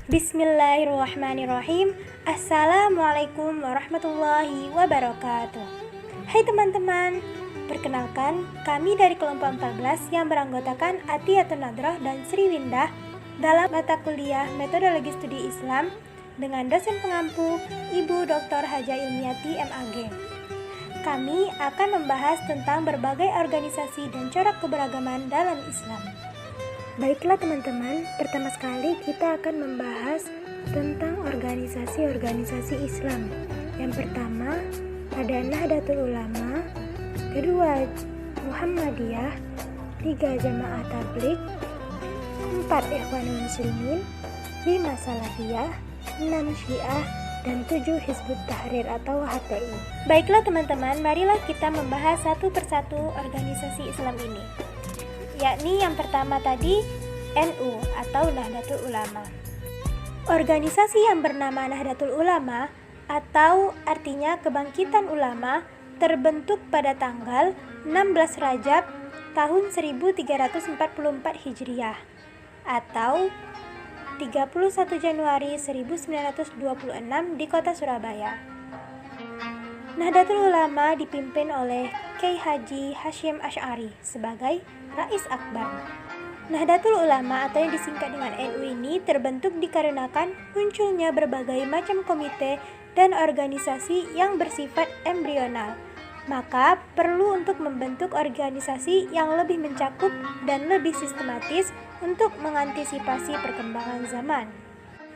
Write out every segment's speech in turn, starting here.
Bismillahirrahmanirrahim. Assalamualaikum warahmatullahi wabarakatuh. Hai teman-teman, perkenalkan kami dari kelompok 14 yang beranggotakan Atiyatun Nadrah dan Sri Windah dalam mata kuliah Metodologi Studi Islam dengan dosen pengampu Ibu Dr. Haja Ilmiati MAG. Kami akan membahas tentang berbagai organisasi dan corak keberagaman dalam Islam. Baiklah teman-teman, pertama sekali kita akan membahas tentang organisasi-organisasi Islam. Yang pertama ada Nahdlatul Ulama, kedua Muhammadiyah, 3 Jamaah Tabligh, 4 Ikhwanul Muslimin, 5 Salafiyah, 6 Syiah, dan 7 Hizbut Tahrir atau HTI. Baiklah teman-teman, marilah kita membahas satu persatu organisasi Islam ini. Yakni yang pertama tadi NU atau Nahdlatul Ulama. Organisasi yang bernama Nahdlatul Ulama atau artinya Kebangkitan Ulama terbentuk pada tanggal 16 Rajab tahun 1344 Hijriah atau 31 Januari 1926 di kota Surabaya. Nahdlatul Ulama dipimpin oleh Kyai Haji Hasyim Asy'ari sebagai Rais Akbar. Nahdlatul Ulama atau yang disingkat dengan NU ini terbentuk dikarenakan munculnya berbagai macam komite dan organisasi yang bersifat embrional. Maka perlu untuk membentuk organisasi yang lebih mencakup dan lebih sistematis untuk mengantisipasi perkembangan zaman.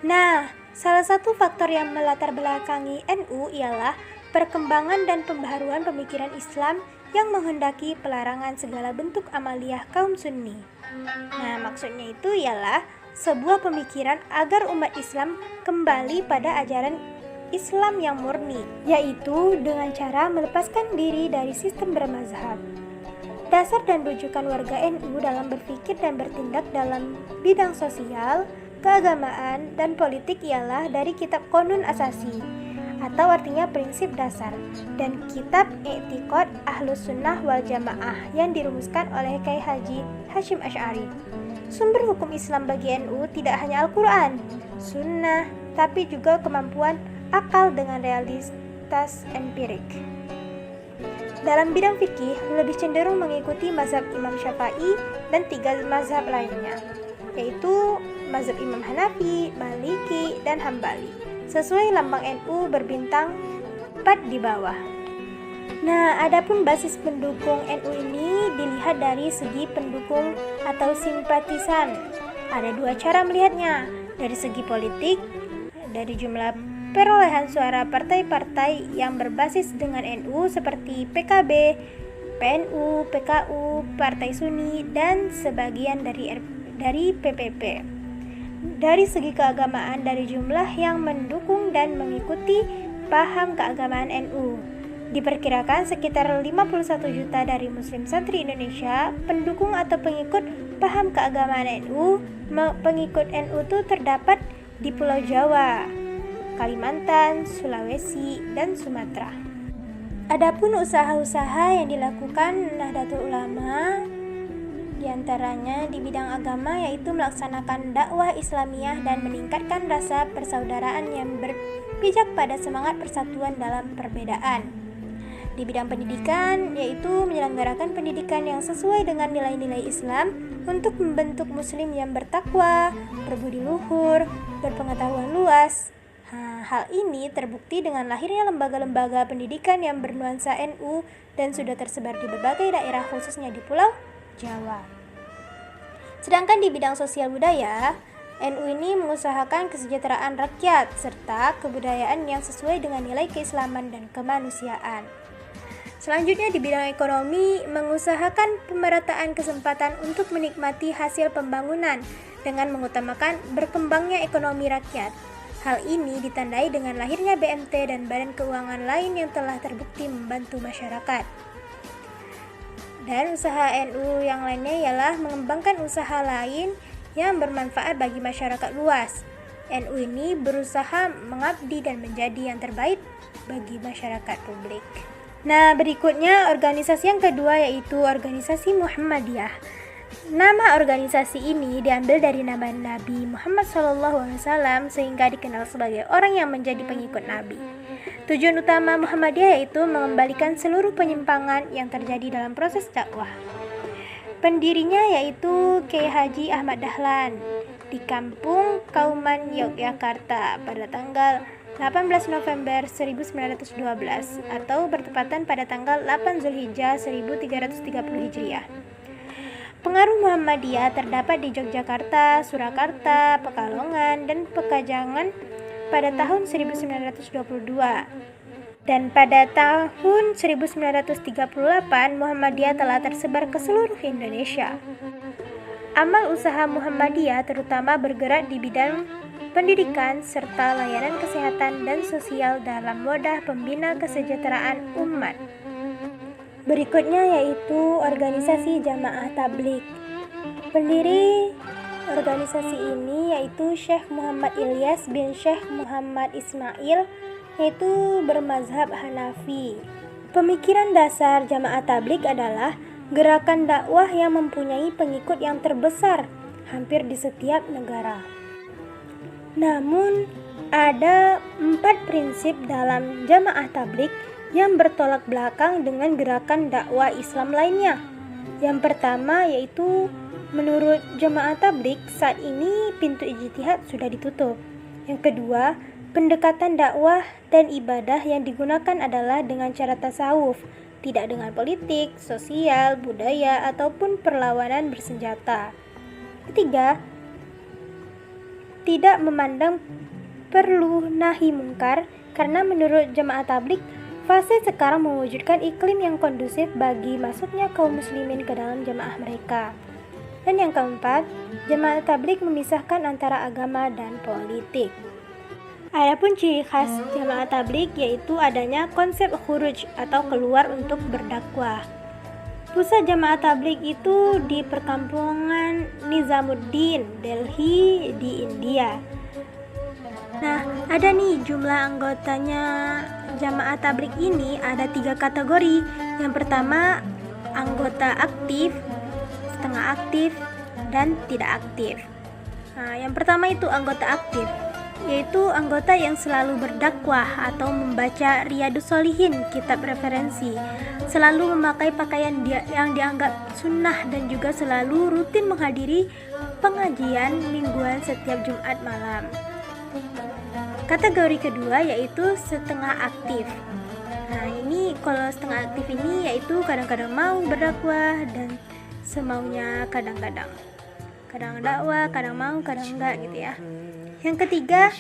Nah, salah satu faktor yang melatar belakangi NU ialah perkembangan dan pembaharuan pemikiran Islam yang menghendaki pelarangan segala bentuk amaliyah kaum Sunni. Nah, maksudnya itu ialah sebuah pemikiran agar umat Islam kembali pada ajaran Islam yang murni, yaitu dengan cara melepaskan diri dari sistem bermazhab. Dasar dan rujukan warga NU dalam berpikir dan bertindak dalam bidang sosial, keagamaan, dan politik ialah dari kitab Qonun Asasi atau artinya prinsip dasar dan kitab I'tiqad Ahlus Sunnah wal Jamaah yang dirumuskan oleh Kyai Haji Hasyim Asy'ari. Sumber hukum Islam bagi NU tidak hanya Al-Quran, Sunnah, tapi juga kemampuan akal dengan realitas empirik. Dalam bidang fikih lebih cenderung mengikuti mazhab Imam Syafi'i dan 3 mazhab lainnya, yaitu mazhab Imam Hanafi, Maliki, dan Hambali. Sesuai lambang NU berbintang 4 di bawah. Nah, adapun basis pendukung NU ini dilihat dari segi pendukung atau simpatisan. Ada 2 cara melihatnya, dari segi politik, dari jumlah perolehan suara partai-partai yang berbasis dengan NU seperti PKB, PNU, PKU, Partai Sunni, dan sebagian dari PPP. Dari segi keagamaan, dari jumlah yang mendukung dan mengikuti paham keagamaan NU. Diperkirakan sekitar 51 juta dari Muslim santri Indonesia, pendukung atau pengikut paham keagamaan NU. Pengikut NU itu terdapat di Pulau Jawa, Kalimantan, Sulawesi, dan Sumatera. Adapun usaha-usaha yang dilakukan Nahdlatul Ulama diantaranya di bidang agama yaitu melaksanakan dakwah Islamiyah dan meningkatkan rasa persaudaraan yang berpijak pada semangat persatuan dalam perbedaan. Di bidang pendidikan yaitu menyelenggarakan pendidikan yang sesuai dengan nilai-nilai Islam untuk membentuk muslim yang bertakwa, berbudi luhur, berpengetahuan luas. Hal ini terbukti dengan lahirnya lembaga-lembaga pendidikan yang bernuansa NU dan sudah tersebar di berbagai daerah khususnya di Pulau Jawa. Sedangkan di bidang sosial budaya, NU ini mengusahakan kesejahteraan rakyat serta kebudayaan yang sesuai dengan nilai keislaman dan kemanusiaan. Selanjutnya di bidang ekonomi, mengusahakan pemerataan kesempatan untuk menikmati hasil pembangunan dengan mengutamakan berkembangnya ekonomi rakyat. Hal ini ditandai dengan lahirnya BMT dan badan keuangan lain yang telah terbukti membantu masyarakat. Dan usaha NU yang lainnya ialah mengembangkan usaha lain yang bermanfaat bagi masyarakat luas. NU ini berusaha mengabdi dan menjadi yang terbaik bagi masyarakat publik. Nah, berikutnya organisasi yang kedua yaitu organisasi Muhammadiyah. Nama organisasi ini diambil dari nama Nabi Muhammad SAW sehingga dikenal sebagai orang yang menjadi pengikut Nabi. Tujuan utama Muhammadiyah yaitu mengembalikan seluruh penyimpangan yang terjadi dalam proses dakwah. Pendirinya yaitu Kiai Haji Ahmad Dahlan di Kampung Kauman, Yogyakarta pada tanggal 18 November 1912 atau bertepatan pada tanggal 8 Zulhijjah 1330 Hijriah. Pengaruh Muhammadiyah terdapat di Yogyakarta, Surakarta, Pekalongan, dan Pekajangan pada tahun 1922. Dan pada tahun 1938 Muhammadiyah telah tersebar ke seluruh Indonesia. Amal usaha Muhammadiyah terutama bergerak di bidang pendidikan serta layanan kesehatan dan sosial dalam wadah pembina kesejahteraan umat. Berikutnya yaitu organisasi Jamaah Tabligh. Pendiri organisasi ini yaitu Syekh Muhammad Ilyas bin Syekh Muhammad Ismail, yaitu bermazhab Hanafi. Pemikiran dasar Jamaah Tabligh adalah gerakan dakwah yang mempunyai pengikut yang terbesar hampir di setiap negara. Namun, ada 4 prinsip dalam Jamaah Tabligh yang bertolak belakang dengan gerakan dakwah Islam lainnya. Yang pertama yaitu menurut Jamaah Tabligh saat ini pintu ijtihad sudah ditutup. Yang kedua, pendekatan dakwah dan ibadah yang digunakan adalah dengan cara tasawuf, tidak dengan politik, sosial, budaya, ataupun perlawanan bersenjata. Ketiga, tidak memandang perlu nahi mungkar karena menurut Jamaah Tabligh fase sekarang mewujudkan iklim yang kondusif bagi masuknya kaum muslimin ke dalam jamaah mereka. Dan yang keempat, Jamaah Tabligh memisahkan antara agama dan politik. Adapun ciri khas Jamaah Tabligh yaitu adanya konsep khuruj atau keluar untuk berdakwah. Pusat Jamaah Tabligh itu di perkampungan Nizamuddin, Delhi di India. Nah, ada nih jumlah anggotanya Jamaah Tabligh ini ada 3 kategori. Yang pertama, anggota aktif, setengah aktif, dan tidak aktif. Nah, yang pertama itu anggota aktif, yaitu anggota yang selalu berdakwah atau membaca Riyadus Shalihin, kitab referensi, selalu memakai pakaian yang dianggap sunnah dan juga selalu rutin menghadiri pengajian mingguan setiap Jumat malam. Kategori kedua yaitu setengah aktif. Nah, ini kalau setengah aktif ini yaitu kadang-kadang mau berdakwah dan semaunya, kadang-kadang dakwah, kadang mau, kadang enggak gitu ya. Yang ketiga,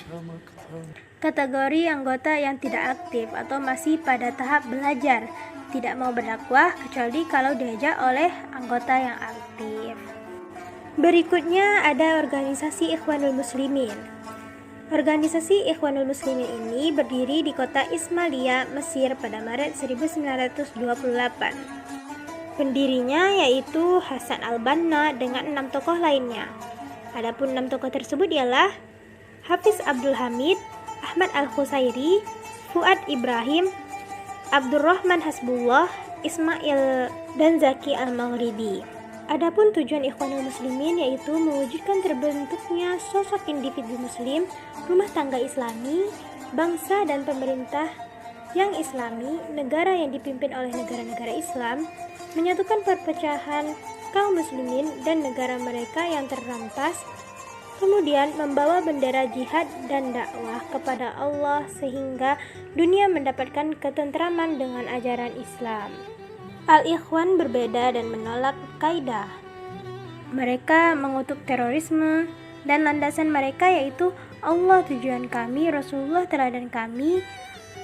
kategori anggota yang tidak aktif atau masih pada tahap belajar, tidak mau berdakwah kecuali kalau diajak oleh anggota yang aktif. Berikutnya ada organisasi Ikhwanul Muslimin. Organisasi Ikhwanul Muslimin ini berdiri di kota Ismailia, Mesir pada Maret 1928. Pendirinya yaitu Hasan al-Banna dengan 6 tokoh lainnya. Adapun 6 tokoh tersebut ialah Hafiz Abdul Hamid, Ahmad al-Khusairi, Fuad Ibrahim, Abdurrahman Hasbullah, Ismail, dan Zaki al-Maghribi. Adapun tujuan Ikhwanul Muslimin yaitu mewujudkan terbentuknya sosok individu muslim, rumah tangga islami, bangsa dan pemerintah yang islami, negara yang dipimpin oleh negara-negara Islam, menyatukan perpecahan kaum muslimin dan negara mereka yang terrampas, kemudian membawa bendera jihad dan dakwah kepada Allah sehingga dunia mendapatkan ketentraman dengan ajaran Islam. Al-Ikhwan berbeda dan menolak kaidah. Mereka mengutuk terorisme dan landasan mereka yaitu Allah tujuan kami, Rasulullah teladan kami,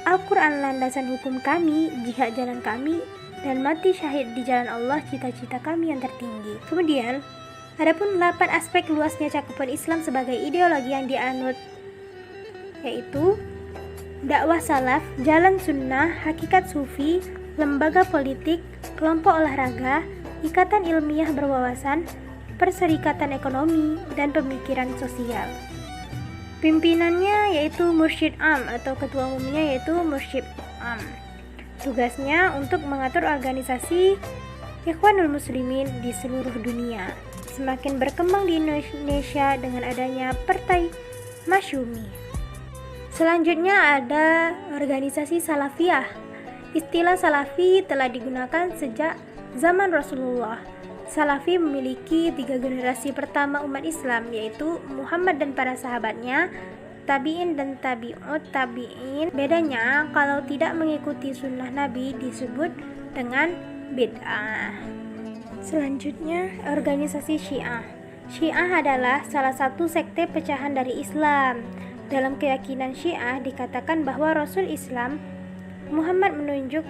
Al-Quran landasan hukum kami, jihad jalan kami, dan mati syahid di jalan Allah cita-cita kami yang tertinggi. Kemudian, adapun 8 aspek luasnya cakupan Islam sebagai ideologi yang dianut yaitu dakwah salaf, jalan sunnah, hakikat sufi, lembaga politik, kelompok olahraga, ikatan ilmiah berwawasan, perserikatan ekonomi, dan pemikiran sosial. Pimpinannya yaitu Mursyid Am atau ketua umumnya yaitu Mursyid Am. Tugasnya untuk mengatur organisasi Ikhwanul Muslimin di seluruh dunia semakin berkembang di Indonesia dengan adanya Partai Masyumi. Selanjutnya ada organisasi Salafiyah. Istilah Salafi telah digunakan sejak zaman Rasulullah. Salafi memiliki 3 generasi pertama umat Islam, yaitu Muhammad dan para sahabatnya, tabi'in dan tabi'ut tabi'in. Bedanya, kalau tidak mengikuti sunnah Nabi disebut dengan bid'ah. Selanjutnya, organisasi Syiah. Syiah adalah salah satu sekte pecahan dari Islam. Dalam keyakinan Syiah dikatakan bahwa Rasul Islam Muhammad menunjuk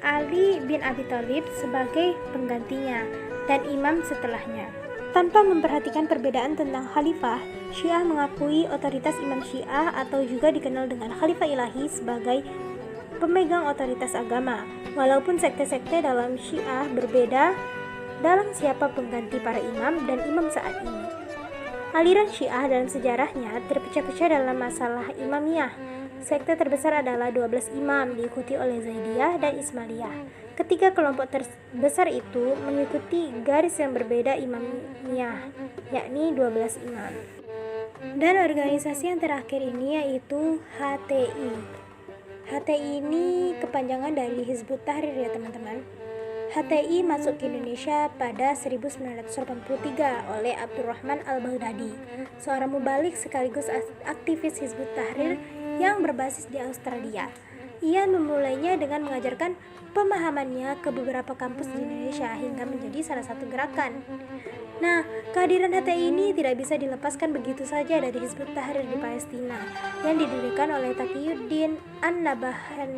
Ali bin Abi Thalib sebagai penggantinya dan imam setelahnya. Tanpa memperhatikan perbedaan tentang khalifah, Syiah mengakui otoritas imam Syiah atau juga dikenal dengan khalifah ilahi sebagai pemegang otoritas agama. Walaupun sekte-sekte dalam Syiah berbeda dalam siapa pengganti para imam dan imam saat ini. Aliran Syiah dalam sejarahnya terpecah-pecah dalam masalah imamiyah. Sekte terbesar adalah 12 imam, diikuti oleh Zaidiyah dan Ismailiyah. Ketiga kelompok terbesar itu mengikuti garis yang berbeda imamiyah, yakni 12 imam. Dan organisasi yang terakhir ini yaitu HTI. HTI ini kepanjangan dari Hizbut Tahrir ya teman-teman. HTI masuk ke Indonesia pada 1983 oleh Abdurrahman Al-Baghdadi, seorang mubalik sekaligus aktivis Hizbut Tahrir yang berbasis di Australia. Ia memulainya dengan mengajarkan pemahamannya ke beberapa kampus di Indonesia hingga menjadi salah satu gerakan. Nah, kehadiran HTI ini tidak bisa dilepaskan begitu saja dari Hizbut Tahrir di Palestina yang didirikan oleh Taqiyuddin An-Nabhani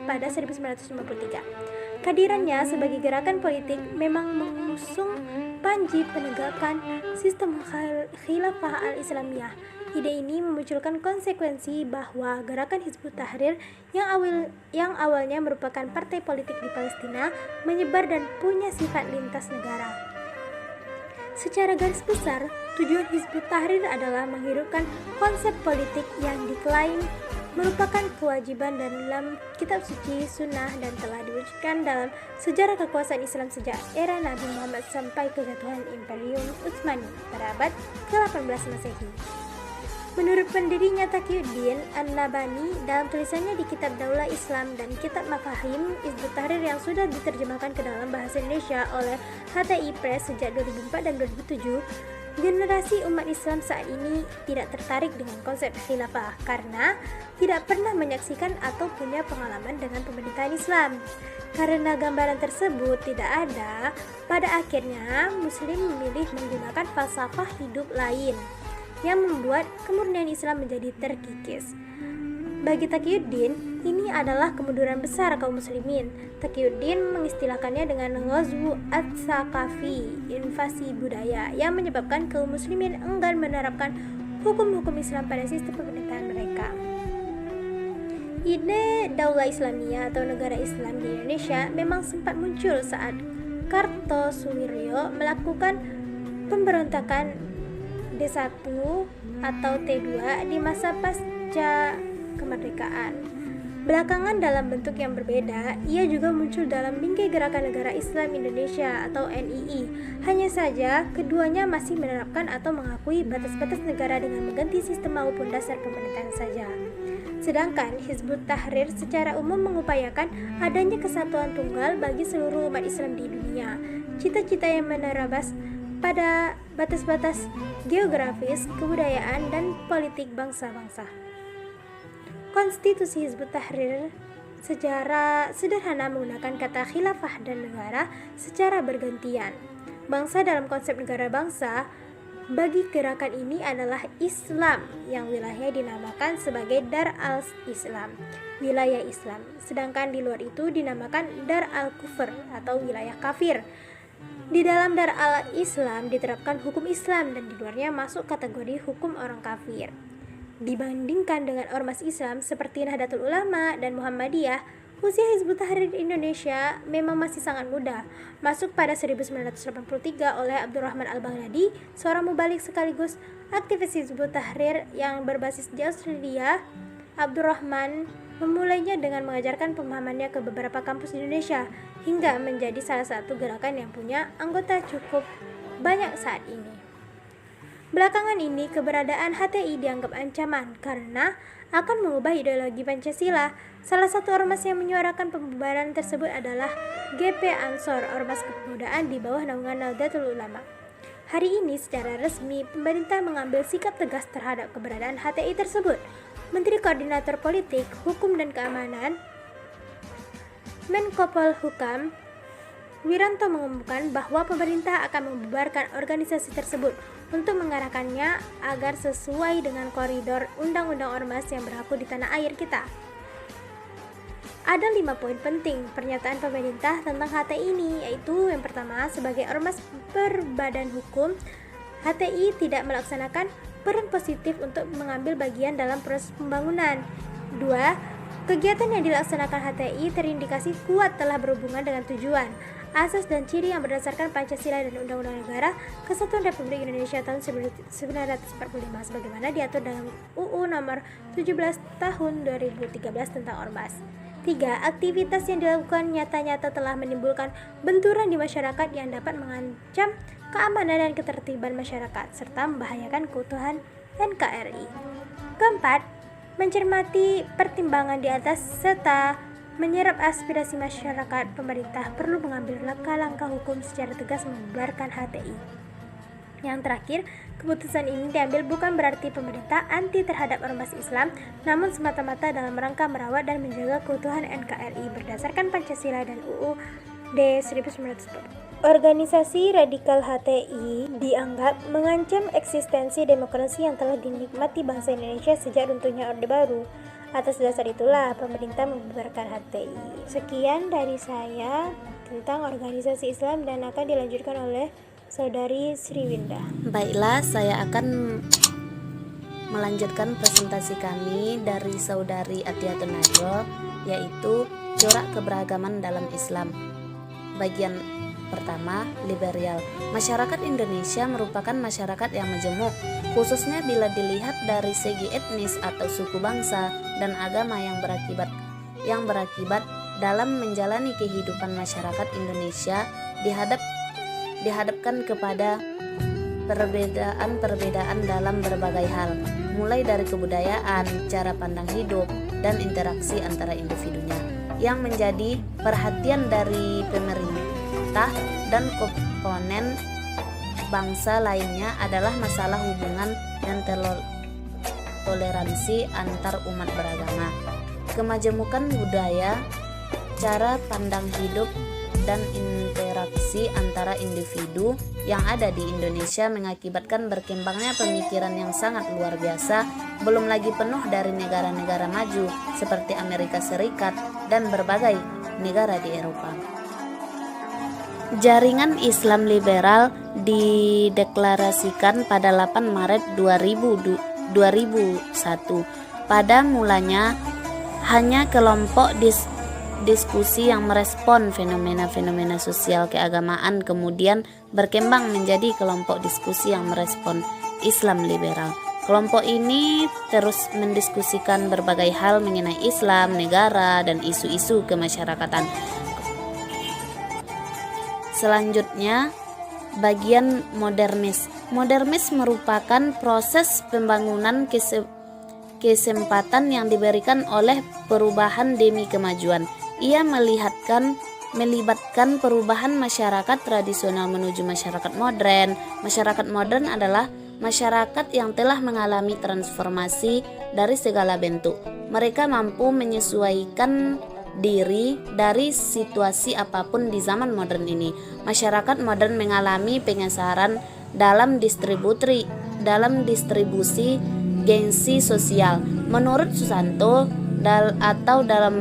pada 1953. Kehadirannya sebagai gerakan politik memang mengusung panji penegakan sistem khilafah al-Islamiyah. Ide ini memunculkan konsekuensi bahwa gerakan Hizbut Tahrir yang awalnya merupakan partai politik di Palestina menyebar dan punya sifat lintas negara. Secara garis besar, tujuan Hizbut Tahrir adalah menghidupkan konsep politik yang diklaim merupakan kewajiban dalam kitab suci sunnah dan telah diwujudkan dalam sejarah kekuasaan Islam sejak era Nabi Muhammad sampai kejatuhan Imperium Utsmani pada abad ke-18 Masehi. Menurut pendirinya Taqiyuddin An-Nabhani dalam tulisannya di Kitab Daulah Islam dan Kitab Mafahim Hizbut Tahrir yang sudah diterjemahkan ke dalam bahasa Indonesia oleh HTI Press sejak 2004 dan 2007, generasi umat Islam saat ini tidak tertarik dengan konsep khilafah karena tidak pernah menyaksikan atau punya pengalaman dengan pemerintahan Islam. Karena gambaran tersebut tidak ada, pada akhirnya Muslim memilih menggunakan falsafah hidup lain yang membuat kemurnian Islam menjadi terkikis. Bagi Taqiyuddin, ini adalah kemunduran besar kaum muslimin. Taqiyuddin mengistilahkannya dengan ghazwu ats-tsaqafi, invasi budaya, yang menyebabkan kaum muslimin enggan menerapkan hukum-hukum Islam pada sistem pemerintahan mereka. Ide Daulah Islamiyah atau negara Islam di Indonesia memang sempat muncul saat Kartosuwiryo melakukan pemberontakan D1 atau T2 di masa pasca kemerdekaan. Belakangan dalam bentuk yang berbeda, ia juga muncul dalam bingkai Gerakan Negara Islam Indonesia atau NII. Hanya saja, keduanya masih menerapkan atau mengakui batas-batas negara dengan mengganti sistem maupun dasar pemerintahan saja. Sedangkan Hizbut Tahrir secara umum mengupayakan adanya kesatuan tunggal bagi seluruh umat Islam di dunia. Cita-cita yang menerabas pada batas-batas geografis, kebudayaan, dan politik bangsa-bangsa. Konstitusi Hizbut Tahrir secara sederhana menggunakan kata khilafah dan negara secara bergantian. Bangsa dalam konsep negara bangsa bagi gerakan ini adalah Islam yang wilayahnya dinamakan sebagai Dar al-Islam, wilayah Islam. Sedangkan di luar itu dinamakan Dar al-Kufr atau wilayah kafir. Di dalam Dar al-Islam diterapkan hukum Islam dan di luarnya masuk kategori hukum orang kafir. Dibandingkan dengan ormas Islam seperti Nahdlatul Ulama dan Muhammadiyah, usia Hizbut Tahrir Indonesia memang masih sangat muda, masuk pada 1983 oleh Abdurrahman Al-Baghdadi, seorang mubalik sekaligus aktivis Hizbut Tahrir yang berbasis di Australia. Abdurrahman memulainya dengan mengajarkan pemahamannya ke beberapa kampus di Indonesia hingga menjadi salah satu gerakan yang punya anggota cukup banyak saat ini. Belakangan ini, keberadaan HTI dianggap ancaman karena akan mengubah ideologi Pancasila. Salah satu ormas yang menyuarakan pembubaran tersebut adalah GP Ansor, ormas kepemudaan di bawah naungan Nahdlatul Ulama. Hari ini secara resmi, pemerintah mengambil sikap tegas terhadap keberadaan HTI tersebut. Menteri Koordinator Politik, Hukum dan Keamanan, Menko Polhukam, Wiranto mengumumkan bahwa pemerintah akan membubarkan organisasi tersebut untuk mengarahkannya agar sesuai dengan koridor Undang-Undang Ormas yang berlaku di tanah air kita. Ada 5 poin penting pernyataan pemerintah tentang HTI ini, yaitu yang pertama, sebagai ormas berbadan hukum, HTI tidak melaksanakan peran positif untuk mengambil bagian dalam proses pembangunan. 2. Kegiatan yang dilaksanakan HTI terindikasi kuat telah berhubungan dengan tujuan, asas dan ciri yang berdasarkan Pancasila dan Undang-Undang Negara Kesatuan Republik Indonesia tahun 1945 sebagaimana diatur dalam UU nomor 17 tahun 2013 tentang Ormas. 3. Aktivitas yang dilakukan nyata-nyata telah menimbulkan benturan di masyarakat yang dapat mengancam keamanan dan ketertiban masyarakat serta membahayakan keutuhan NKRI. Keempat, mencermati pertimbangan di atas serta menyerap aspirasi masyarakat, pemerintah perlu mengambil langkah-langkah hukum secara tegas membubarkan HTI. Yang terakhir, keputusan ini diambil bukan berarti pemerintah anti terhadap ormas Islam, namun semata-mata dalam rangka merawat dan menjaga keutuhan NKRI berdasarkan Pancasila dan UUD 1945. Organisasi radikal HTI dianggap mengancam eksistensi demokrasi yang telah dinikmati bangsa Indonesia sejak runtuhnya Orde Baru. Atas dasar itulah pemerintah membubarkan HTI. Sekian dari saya tentang organisasi Islam dan akan dilanjutkan oleh Saudari Sriwinda. Baiklah, saya akan melanjutkan presentasi kami dari Saudari Atiyatun Nadroh, yaitu corak keberagaman dalam Islam. Bagian pertama, liberal. Masyarakat Indonesia merupakan masyarakat yang majemuk, khususnya bila dilihat dari segi etnis atau suku bangsa dan agama yang berakibat dalam menjalani kehidupan masyarakat Indonesia dihadapkan kepada perbedaan-perbedaan dalam berbagai hal, mulai dari kebudayaan, cara pandang hidup, dan interaksi antara individunya. Yang menjadi perhatian dari pemerintah dan komponen bangsa lainnya adalah masalah hubungan dan toleransi antar umat beragama, kemajemukan budaya, cara pandang hidup, dan interaksi antara individu yang ada di Indonesia mengakibatkan berkembangnya pemikiran yang sangat luar biasa, belum lagi penuh dari negara-negara maju seperti Amerika Serikat dan berbagai negara di Eropa. Jaringan Islam Liberal dideklarasikan pada 8 Maret 2001. Pada mulanya hanya kelompok diskusi yang merespon fenomena-fenomena sosial keagamaan, kemudian berkembang menjadi kelompok diskusi yang merespon Islam Liberal. Kelompok ini terus mendiskusikan berbagai hal mengenai Islam, negara, dan isu-isu kemasyarakatan. Selanjutnya, bagian modernis. Modernis merupakan proses pembangunan kesempatan yang diberikan oleh perubahan demi kemajuan. Ia melibatkan perubahan masyarakat tradisional menuju masyarakat modern. Masyarakat modern adalah masyarakat yang telah mengalami transformasi dari segala bentuk. Mereka mampu menyesuaikan diri dari situasi apapun di zaman modern ini. Masyarakat modern mengalami pengesaran dalam distribusi gengsi sosial. Menurut Susanto dalam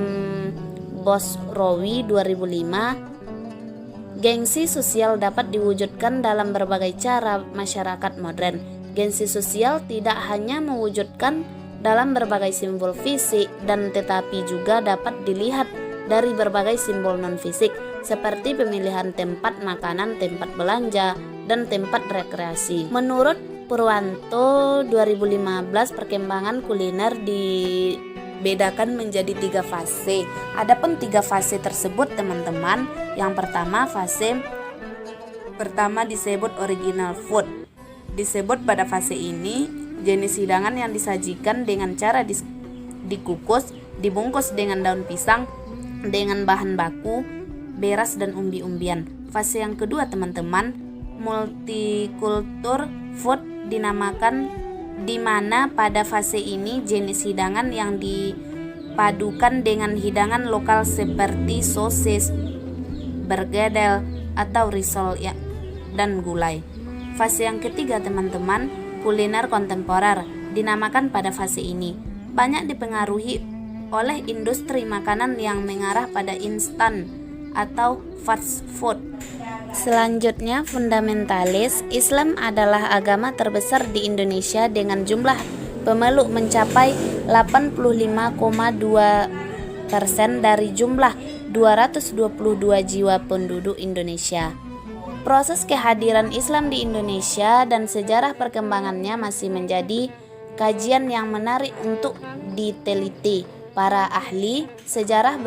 Bosrowi 2005, gengsi sosial dapat diwujudkan dalam berbagai cara masyarakat modern. Gengsi sosial tidak hanya mewujudkan dalam berbagai simbol fisik dan tetapi juga dapat dilihat dari berbagai simbol non-fisik seperti pemilihan tempat makanan, tempat belanja, dan tempat rekreasi. Menurut Purwanto 2015, perkembangan kuliner bedakan menjadi 3 fase. Adapun 3 fase tersebut teman-teman, yang pertama fase pertama disebut original food. Disebut pada fase ini jenis hidangan yang disajikan dengan cara dikukus, dibungkus dengan daun pisang dengan bahan baku beras dan umbi-umbian. Fase yang kedua teman-teman, multicultural food dinamakan, di mana pada fase ini jenis hidangan yang dipadukan dengan hidangan lokal seperti sosis, bergedel atau risol dan gulai. Fase yang ketiga teman-teman, kuliner kontemporer dinamakan pada fase ini. Banyak dipengaruhi oleh industri makanan yang mengarah pada instan atau fast food. Selanjutnya, fundamentalis. Islam adalah agama terbesar di Indonesia dengan jumlah pemeluk mencapai 85,2% dari jumlah 222 jiwa penduduk Indonesia. Proses kehadiran Islam di Indonesia dan sejarah perkembangannya masih menjadi kajian yang menarik untuk diteliti. Para ahli sejarah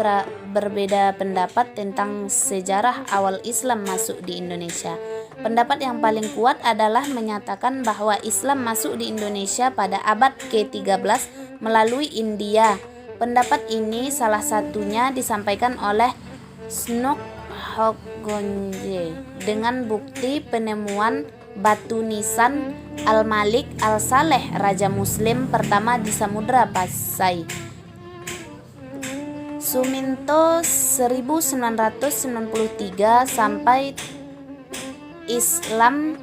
berbeda pendapat tentang sejarah awal Islam masuk di Indonesia. Pendapat yang paling kuat adalah menyatakan bahwa Islam masuk di Indonesia pada abad ke-13 melalui India. Pendapat ini salah satunya disampaikan oleh Snok Hogonje dengan bukti penemuan batu nisan Al-Malik Al-Saleh, Raja Muslim pertama di Samudra Pasai. Suminto 1993 sampai Islam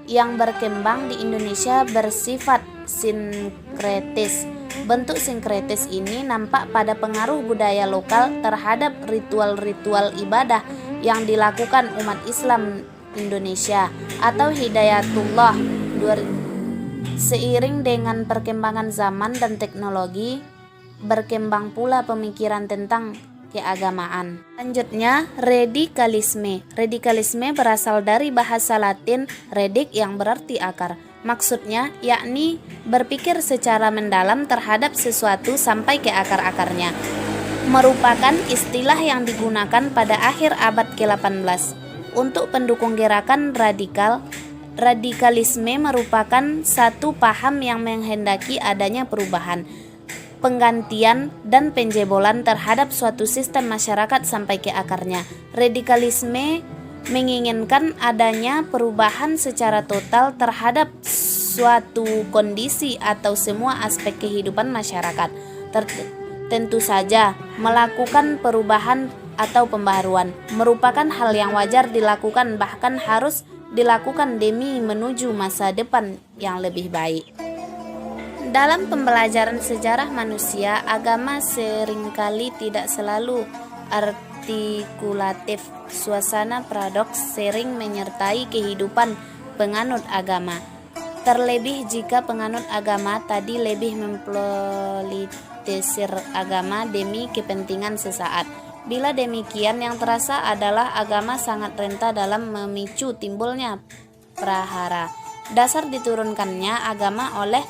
yang berkembang di Indonesia bersifat sinkretis. Bentuk sinkretis ini nampak pada pengaruh budaya lokal terhadap ritual-ritual ibadah yang dilakukan umat Islam Indonesia atau Hidayatullah. Seiring dengan perkembangan zaman dan teknologi, berkembang pula pemikiran tentang keagamaan. Selanjutnya, radikalisme. Radikalisme berasal dari bahasa Latin redik yang berarti akar. Maksudnya yakni berpikir secara mendalam terhadap sesuatu sampai ke akar-akarnya. Merupakan istilah yang digunakan pada akhir abad ke-18 untuk pendukung gerakan radikal. Radikalisme merupakan satu paham yang menghendaki adanya perubahan, penggantian dan penjebolan terhadap suatu sistem masyarakat sampai ke akarnya. Radikalisme menginginkan adanya perubahan secara total terhadap suatu kondisi atau semua aspek kehidupan masyarakat. Tentu saja, melakukan perubahan atau pembaharuan merupakan hal yang wajar dilakukan, bahkan harus dilakukan demi menuju masa depan yang lebih baik. Dalam pembelajaran sejarah manusia, agama seringkali tidak selalu artikulatif. Suasana paradoks sering menyertai kehidupan penganut agama. Terlebih jika penganut agama tadi lebih mempolitisir agama demi kepentingan sesaat. Bila demikian, yang terasa adalah agama sangat rentan dalam memicu timbulnya prahara. Dasar diturunkannya agama oleh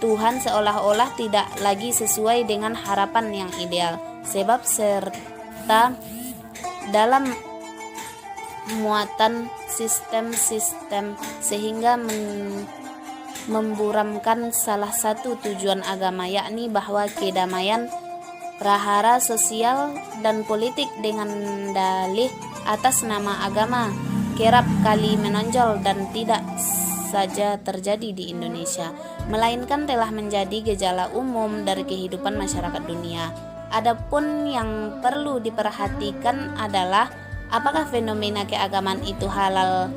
Tuhan seolah-olah tidak lagi sesuai dengan harapan yang ideal, sebab serta dalam muatan sistem-sistem sehingga memburamkan salah satu tujuan agama, yakni bahwa kedamaian prahara sosial dan politik dengan dalih atas nama agama kerap kali menonjol dan tidak saja terjadi di Indonesia, melainkan telah menjadi gejala umum dari kehidupan masyarakat dunia. Adapun yang perlu diperhatikan adalah apakah fenomena keagamaan itu hal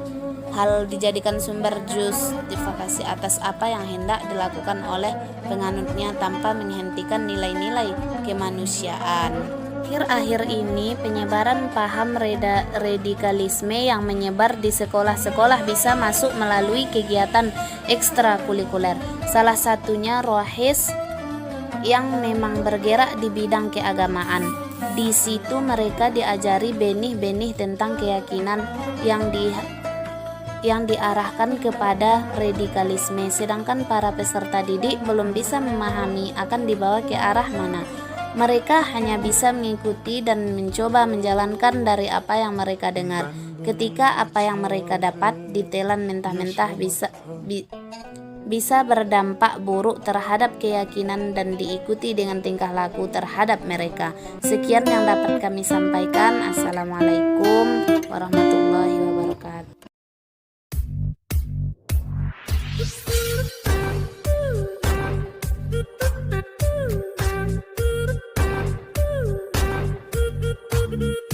dijadikan sumber justifikasi atas apa yang hendak dilakukan oleh penganutnya tanpa menghentikan nilai-nilai kemanusiaan. Akhir-akhir ini penyebaran paham radikalisme yang menyebar di sekolah-sekolah bisa masuk melalui kegiatan ekstrakurikuler. Salah satunya Rohis yang memang bergerak di bidang keagamaan. Di situ mereka diajari benih-benih tentang keyakinan yang diarahkan kepada radikalisme, sedangkan para peserta didik belum bisa memahami akan dibawa ke arah mana. Mereka hanya bisa mengikuti dan mencoba menjalankan dari apa yang mereka dengar. Ketika apa yang mereka dapat ditelan mentah-mentah bisa berdampak buruk terhadap keyakinan dan diikuti dengan tingkah laku terhadap mereka. Sekian yang dapat kami sampaikan. Assalamualaikum warahmatullahi wabarakatuh. Thank you.